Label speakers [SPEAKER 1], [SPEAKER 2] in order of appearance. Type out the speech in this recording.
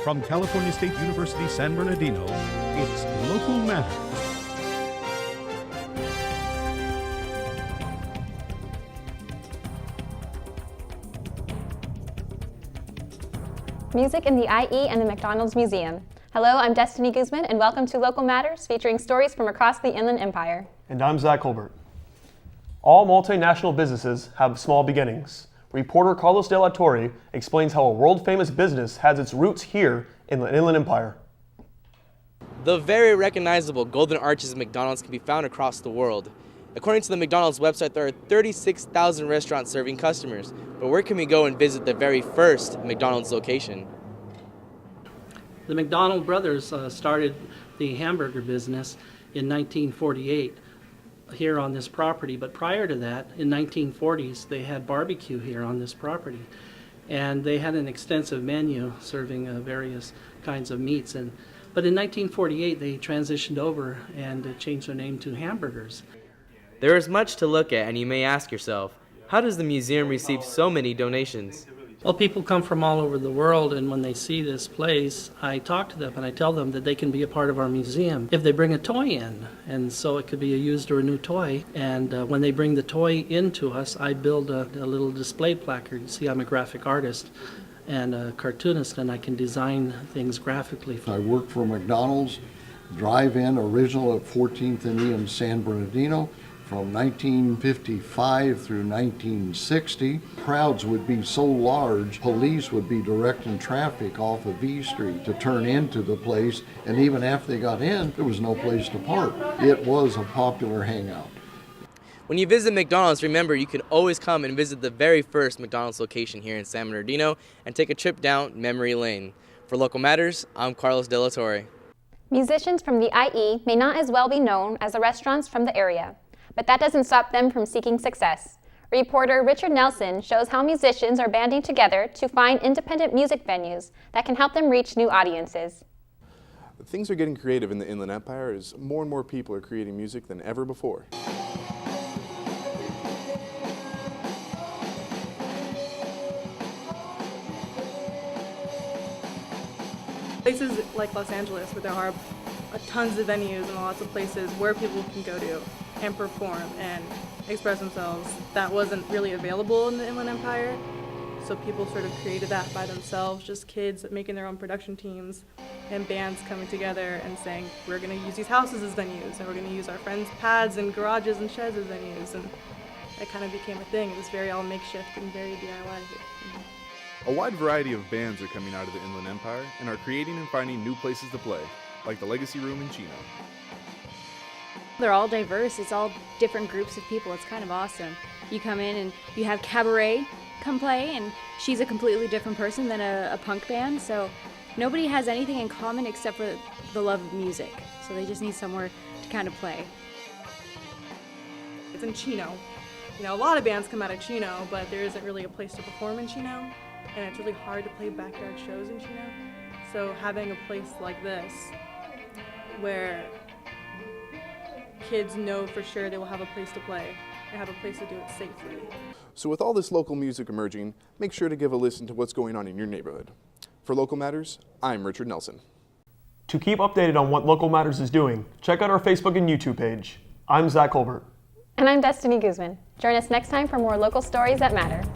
[SPEAKER 1] From California State University, San Bernardino, it's Local Matters.
[SPEAKER 2] Music in the IE and the McDonald's Museum. Hello, I'm Destiny Guzman, and welcome to Local Matters, featuring stories from across the Inland Empire.
[SPEAKER 3] And I'm Zach Colbert. All multinational businesses have small beginnings. Reporter Carlos De La Torre explains how a world-famous business has its roots here in the Inland Empire.
[SPEAKER 4] The very recognizable golden arches of McDonald's can be found across the world. According to the McDonald's website, there are 36,000 restaurants serving customers. But where can we go and visit the very first McDonald's location?
[SPEAKER 5] The McDonald brothers started the hamburger business in 1948 here on this property, but prior to that, in 1940s, they had barbecue here on this property. And they had an extensive menu serving various kinds of meats. But in 1948, they transitioned over and changed their name to Hamburgers.
[SPEAKER 4] There is much to look at, and you may ask yourself, how does the museum receive so many donations?
[SPEAKER 5] Well, people come from all over the world, and when they see this place, I talk to them and I tell them that they can be a part of our museum if they bring a toy in. And so it could be a used or a new toy. And when they bring the toy into us, I build a little display placard. You see, I'm a graphic artist and a cartoonist, and I can design things graphically.
[SPEAKER 6] I worked for McDonald's drive-in original at 14th and E in San Bernardino. From 1955 through 1960, crowds would be so large, police would be directing traffic off of V Street to turn into the place, and even after they got in, there was no place to park. It was a popular hangout.
[SPEAKER 4] When you visit McDonald's, remember you can always come and visit the very first McDonald's location here in San Bernardino and take a trip down memory lane. For Local Matters, I'm Carlos De La Torre.
[SPEAKER 2] Musicians from the IE may not as well be known as the restaurants from the area, but that doesn't stop them from seeking success. Reporter Richard Nelson shows how musicians are banding together to find independent music venues that can help them reach new audiences.
[SPEAKER 7] Things are getting creative in the Inland Empire as more and more people are creating music than ever before.
[SPEAKER 8] Places like Los Angeles, where there are tons of venues and lots of places where people can go to and perform and express themselves, that wasn't really available in the Inland Empire. So people sort of created that by themselves, just kids making their own production teams and bands coming together and saying, we're going to use these houses as venues, and we're going to use our friends' pads and garages and sheds as venues. And that kind of became a thing. It was very all makeshift and very DIY here.
[SPEAKER 7] A wide variety of bands are coming out of the Inland Empire and are creating and finding new places to play, like the Legacy Room in Chino.
[SPEAKER 9] They're all diverse. It's all different groups of people. It's kind of awesome. You come in and you have Cabaret come play, and she's a completely different person than a punk band. So nobody has anything in common except for the love of music. So they just need somewhere to kind of play.
[SPEAKER 8] It's in Chino. You know, a lot of bands come out of Chino, but there isn't really a place to perform in Chino, and it's really hard to play backyard shows in Chino. So having a place like this where kids know for sure they will have a place to play and have a place to do it safely.
[SPEAKER 7] So with all this local music emerging, make sure to give a listen to what's going on in your neighborhood. For Local Matters, I'm Richard Nelson.
[SPEAKER 3] To keep updated on what Local Matters is doing, check out our Facebook and YouTube page. I'm Zach Colbert.
[SPEAKER 2] And I'm Destiny Guzman. Join us next time for more local stories that matter.